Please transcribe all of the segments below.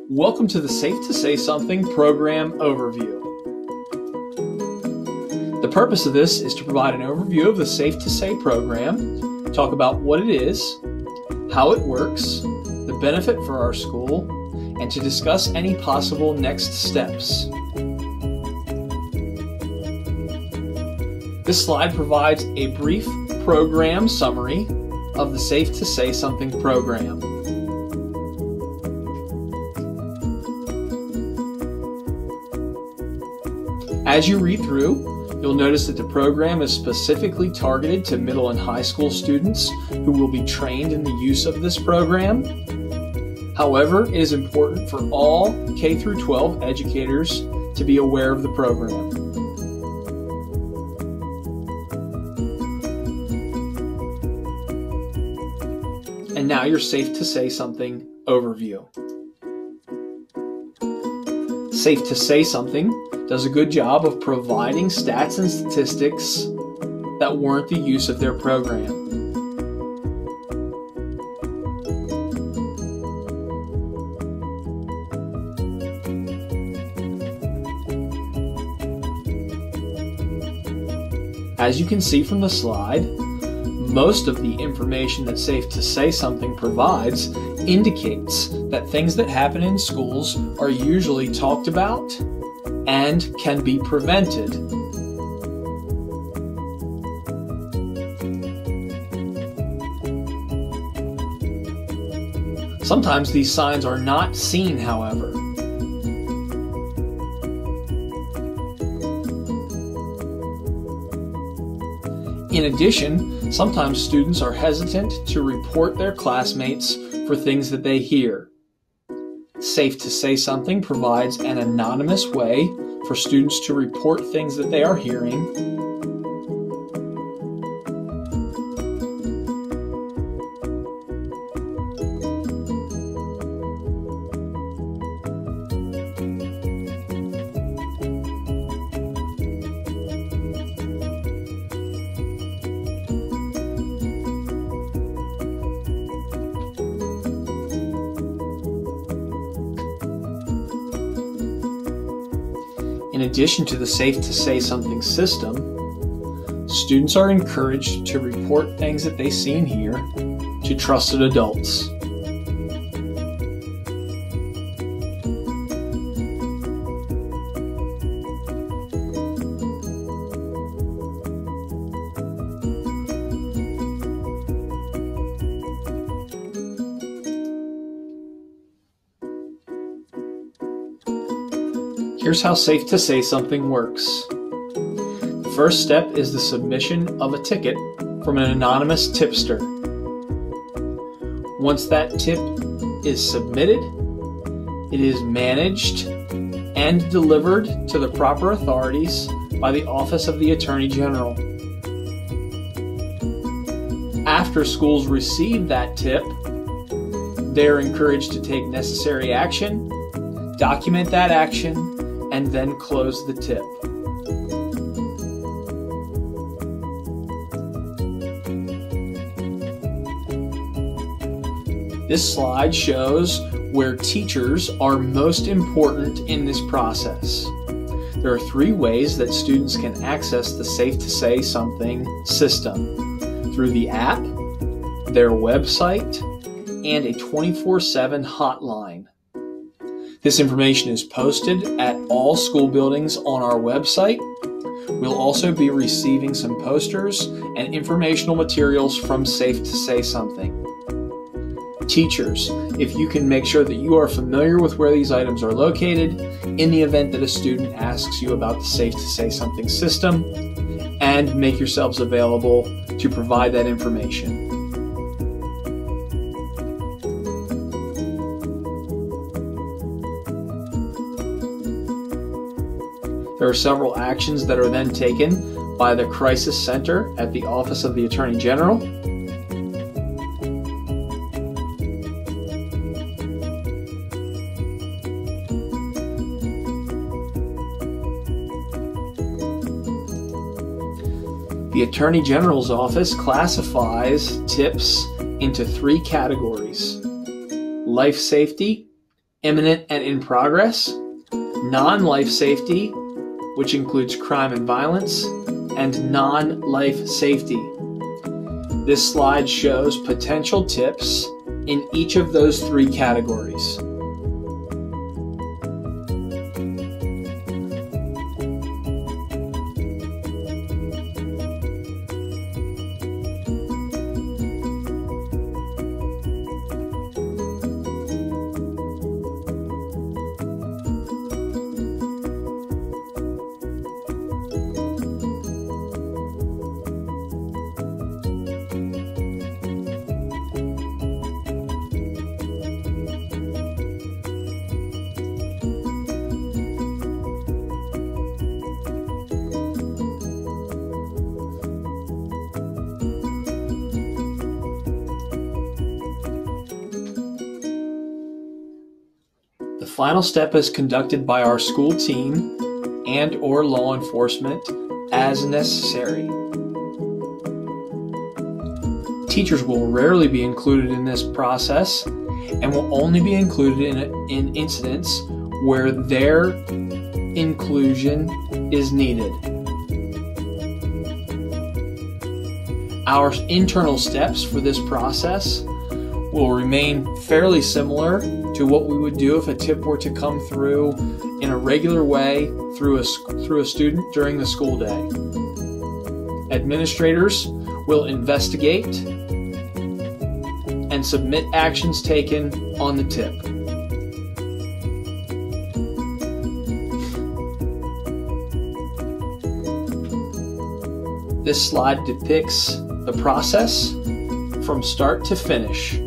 Welcome to the Safe2Say Something program overview. The purpose of this is to provide an overview of the Safe2Say program, talk about what it is, how it works, the benefit for our school, and to discuss any possible next steps. This slide provides a brief program summary of the Safe2Say Something program. As you read through, you'll notice that the program is specifically targeted to middle and high school students who will be trained in the use of this program. However, it is important for all K-12 educators to be aware of the program. And now your Safe2Say Something overview. Safe2Say Something does a good job of providing stats and statistics that warrant the use of their program. As you can see from the slide, most of the information that Safe2Say Something provides indicates that things that happen in schools are usually talked about and can be prevented. Sometimes these signs are not seen, however. In addition, sometimes students are hesitant to report their classmates for things that they hear. Safe2Say Something provides an anonymous way for students to report things that they are hearing. In addition to the Safe2Say Something system, students are encouraged to report things that they see and hear to trusted adults. Here's how Safe2Say Something works. The first step is the submission of a ticket from an anonymous tipster. Once that tip is submitted, it is managed and delivered to the proper authorities by the Office of the Attorney General. After schools receive that tip, they are encouraged to take necessary action, document that action, and then close the tip. This slide shows where teachers are most important in this process. There are three ways that students can access the Safe2Say Something system: through the app, their website, and a 24/7 hotline. This information is posted at all school buildings on our website. We'll also be receiving some posters and informational materials from Safe2Say Something. Teachers, if you can make sure that you are familiar with where these items are located in the event that a student asks you about the Safe2Say Something system, and make yourselves available to provide that information. There are several actions that are then taken by the Crisis Center at the Office of the Attorney General. The Attorney General's office classifies tips into three categories: life safety, imminent and in progress, non-life safety, which includes crime and violence, and non-life safety. This slide shows potential tips in each of those three categories. The final step is conducted by our school team and/or law enforcement as necessary. Teachers will rarely be included in this process and will only be included in incidents where their inclusion is needed. Our internal steps for this process will remain fairly similar to what we would do if a tip were to come through in a regular way through a student during the school day. Administrators will investigate and submit actions taken on the tip. This slide depicts the process from start to finish.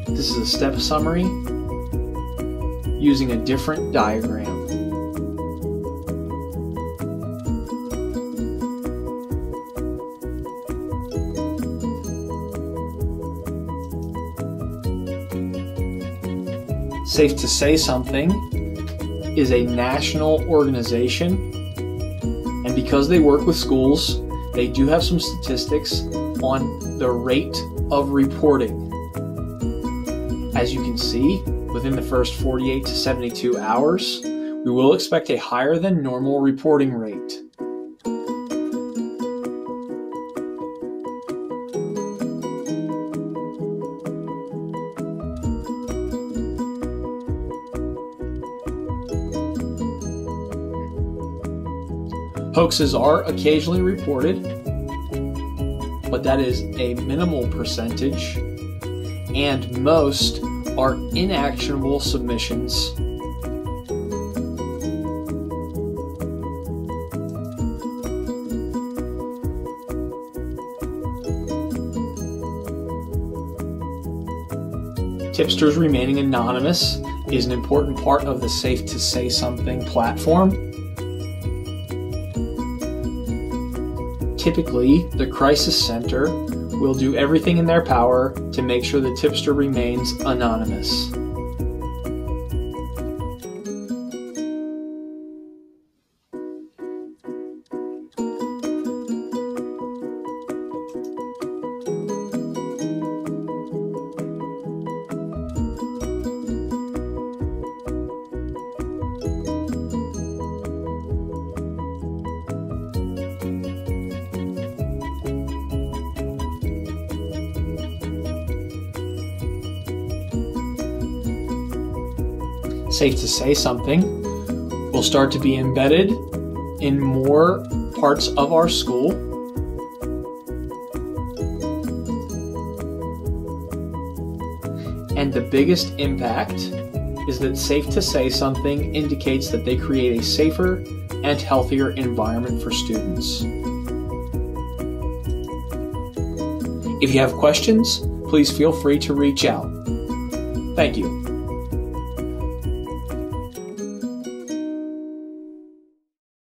This is a step summary using a different diagram. Safe to Say Something is a national organization, and because they work with schools, they do have some statistics on the rate of reporting. As you can see, within the first 48 to 72 hours, we will expect a higher than normal reporting rate. Hoaxes are occasionally reported, but that is a minimal percentage, and most are inactionable submissions. Tipsters remaining anonymous is an important part of the Safe to Say Something platform. Typically, the Crisis Center will do everything in their power to make sure the tipster remains anonymous. Safe to Say Something will start to be embedded in more parts of our school. And the biggest impact is that Safe to Say Something indicates that they create a safer and healthier environment for students. If you have questions, please feel free to reach out. Thank you.